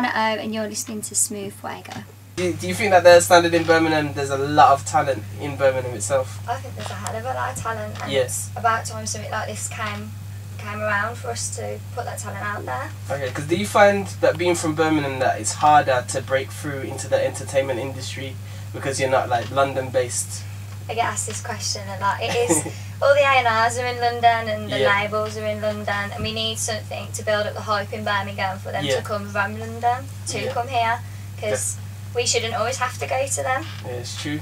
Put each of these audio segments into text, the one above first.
Rihanna O, and you're listening to Smooth Fuego. Do you think that there's standard in Birmingham? There's a lot of talent in Birmingham itself. I think there's a hell of a lot of talent, and yes. it's about time something like this came around for us to put that talent out there. Okay, because do you find that being from Birmingham that it's harder to break through into the entertainment industry because you're not like London based? I get asked this question a lot. It is. All the A&Rs are in London and the labels are in London, and we need something to build up the hype in Birmingham for them to come from London to come here, because we shouldn't always have to go to them. Yeah, it's true,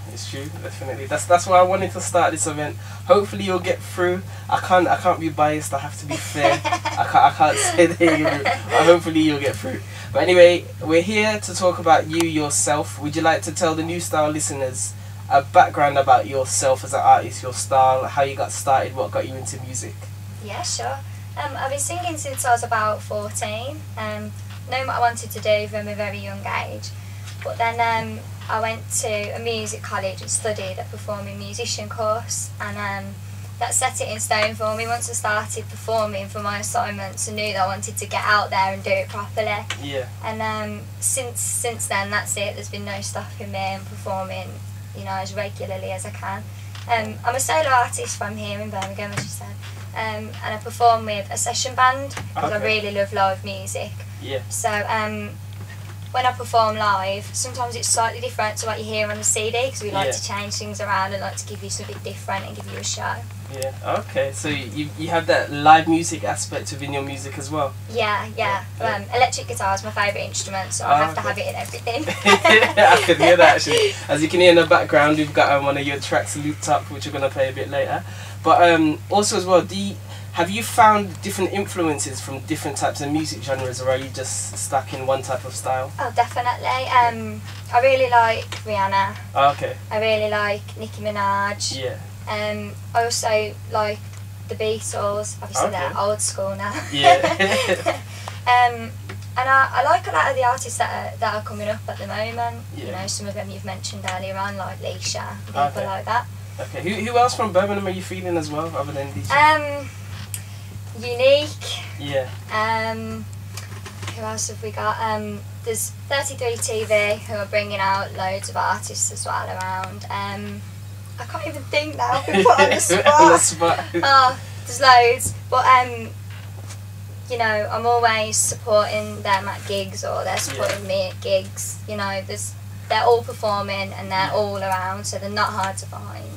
definitely. That's why I wanted to start this event. Hopefully you'll get through. I can't be biased, I have to be fair. I can't say that you'll get through, but hopefully you'll get through. But anyway, we're here to talk about you yourself. Would you like to tell the New Style listeners a background about yourself as an artist, your style, how you got started, what got you into music? Yeah, sure. I've been singing since I was about 14. Knowing what I wanted to do from a very young age. But then I went to a music college and studied a performing musician course, and that set it in stone for me. Once I started performing for my assignments, I knew that I wanted to get out there and do it properly. Yeah. And since then, that's it. There's been no stopping me and performing, you know, as regularly as I can. I'm a solo artist from here in Birmingham, as you said, and I perform with a session band because I really love live music. Yeah. So when I perform live, sometimes it's slightly different to what you hear on the CD, because we like to change things around and like to give you something different and give you a show. Yeah, okay, so you have that live music aspect within your music as well? Yeah. Electric guitar is my favourite instrument, so I have to have it in everything. I can hear that actually. As you can hear in the background, we've got one of your tracks looped up, which we're going to play a bit later. But also as well, have you found different influences from different types of music genres, or are you just stuck in one type of style? Oh, definitely. I really like Rihanna. Oh, okay. I really like Nicki Minaj. Yeah. I also like the Beatles. Obviously they're old school now. Yeah. And I like a lot of the artists that are coming up at the moment. Yeah. You know, some of them you've mentioned earlier on, like Leisha and people like that. Okay. Who else from Birmingham are you feeling as well, other than these? Unique. Yeah. Who else have we got? There's 33 TV who are bringing out loads of artists as well around. I can't even think now. I've been put on the spot. On the spot. Oh, there's loads. But you know, I'm always supporting them at gigs, or they're supporting me at gigs. You know, they're all performing and they're all around, so they're not hard to find.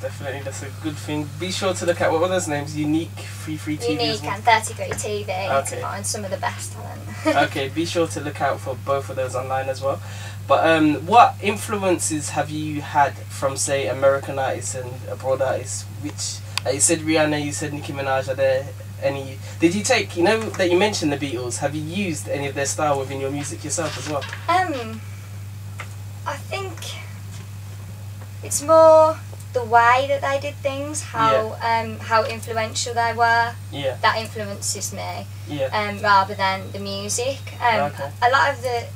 Definitely, that's a good thing. Be sure to look at, what were those names? Unique, 33 TV Unique and 33 TV to find some of the best talent. Okay, be sure to look out for both of those online as well. But what influences have you had from, say, American artists and abroad artists? Which, like you said Rihanna, you said Nicki Minaj, are there any... Did you take, you know that you mentioned the Beatles, have you used any of their style within your music yourself as well? I think it's more the way that they did things, how influential they were. Yeah. That influences me. Yeah. Rather than the music. A lot of the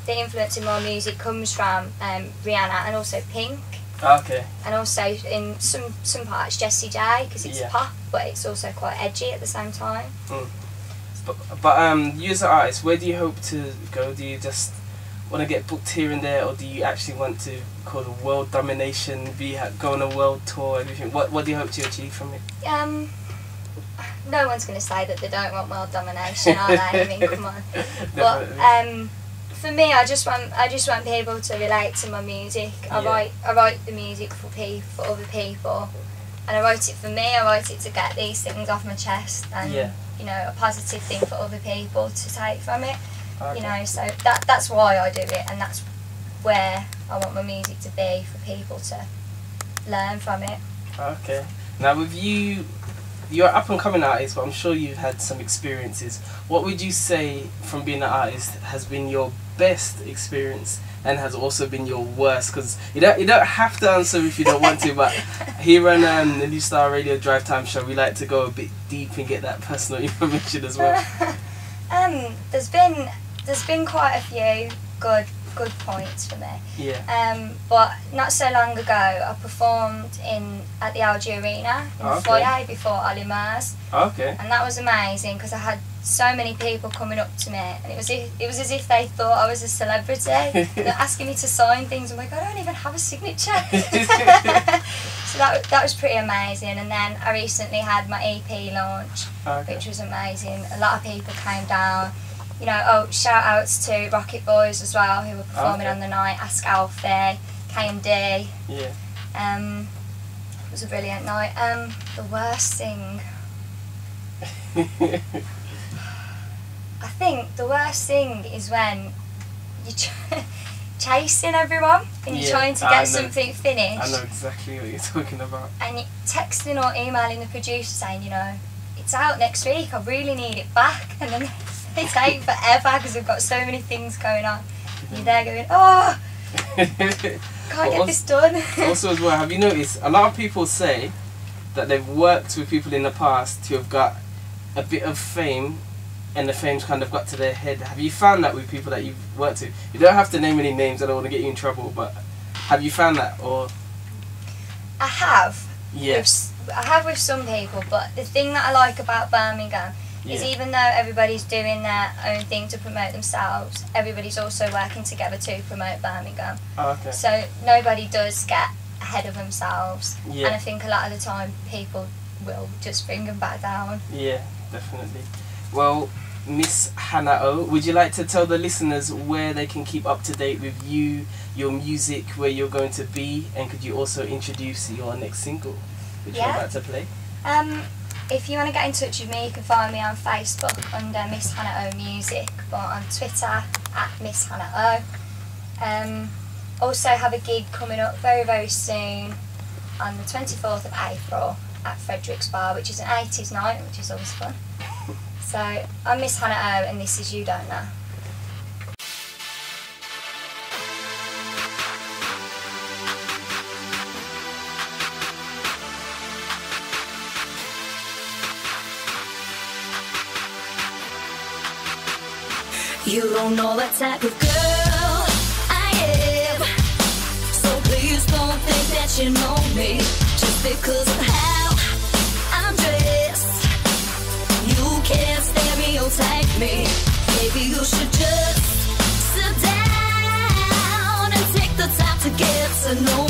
influence in my music comes from Rihanna and also Pink. Okay. And also in some parts Jessie J, because it's pop, but it's also quite edgy at the same time. But you as an artist, where do you hope to go? Do you just want to get booked here and there, or do you actually want to call it world domination, go on a world tour, everything? What do you hope to achieve from it? No one's going to say that they don't want world domination, are they? I mean, come on. But for me, I just want people to relate to my music. I write the music for other people, and I write it for me. I write it to get these things off my chest, and you know, a positive thing for other people to take from it. You know, so that's why I do it, and that's where I want my music to be, for people to learn from it. Okay. Now with you, you're an up and coming artist, but I'm sure you've had some experiences. What would you say from being an artist has been your best experience and has also been your worst? Because you don't have to answer if you don't want to, but here on the New Star Radio Drive Time Show, we like to go a bit deep and get that personal information as well. There's been quite a few good good points for me. Yeah. But not so long ago, I performed at the LG Arena in the foyer before Ollie Murs. Okay. And that was amazing because I had so many people coming up to me, and it was as if they thought I was a celebrity. They're asking me to sign things. I'm like, I don't even have a signature. So that was pretty amazing. And then I recently had my EP launch, which was amazing. A lot of people came down. You know, shout outs to Rocket Boys as well, who were performing on the night. Ask Alfie, KMD. Yeah. It was a brilliant night. The worst thing. I think the worst thing is when you're chasing everyone and you're trying to get something finished. I know exactly what you're talking about. And you're texting or emailing the producer saying, you know, it's out next week, I really need it back. And then they take forever because we've got so many things going on. And you're there going, oh, can't get this done. Also as well, have you noticed, a lot of people say that they've worked with people in the past who have got a bit of fame, and the fame's kind of got to their head. Have you found that with people that you've worked with? You don't have to name any names, I don't want to get you in trouble, but have you found that? Or I have. Yes. I have with some people, but the thing that I like about Birmingham is even though everybody's doing their own thing to promote themselves, everybody's also working together to promote Birmingham. Okay. So nobody does get ahead of themselves. Yeah. And I think a lot of the time people will just bring them back down. Yeah, definitely. Well, Miss Hannah O, would you like to tell the listeners where they can keep up to date with you, your music, where you're going to be, and could you also introduce your next single, which you're about to play? If you want to get in touch with me, you can find me on Facebook under Miss Hannah O Music, or on Twitter at Miss Hannah O. Also have a gig coming up very, very soon on the 24th of April at Frederick's Bar, which is an 80s night, which is always fun. So, I'm Miss Hannah O, and this is You Don't Know. You don't know the type of girl I am, so please don't think that you know me just because of how I'm dressed. You can't stereotype me. Maybe you should just sit down and take the time to get to know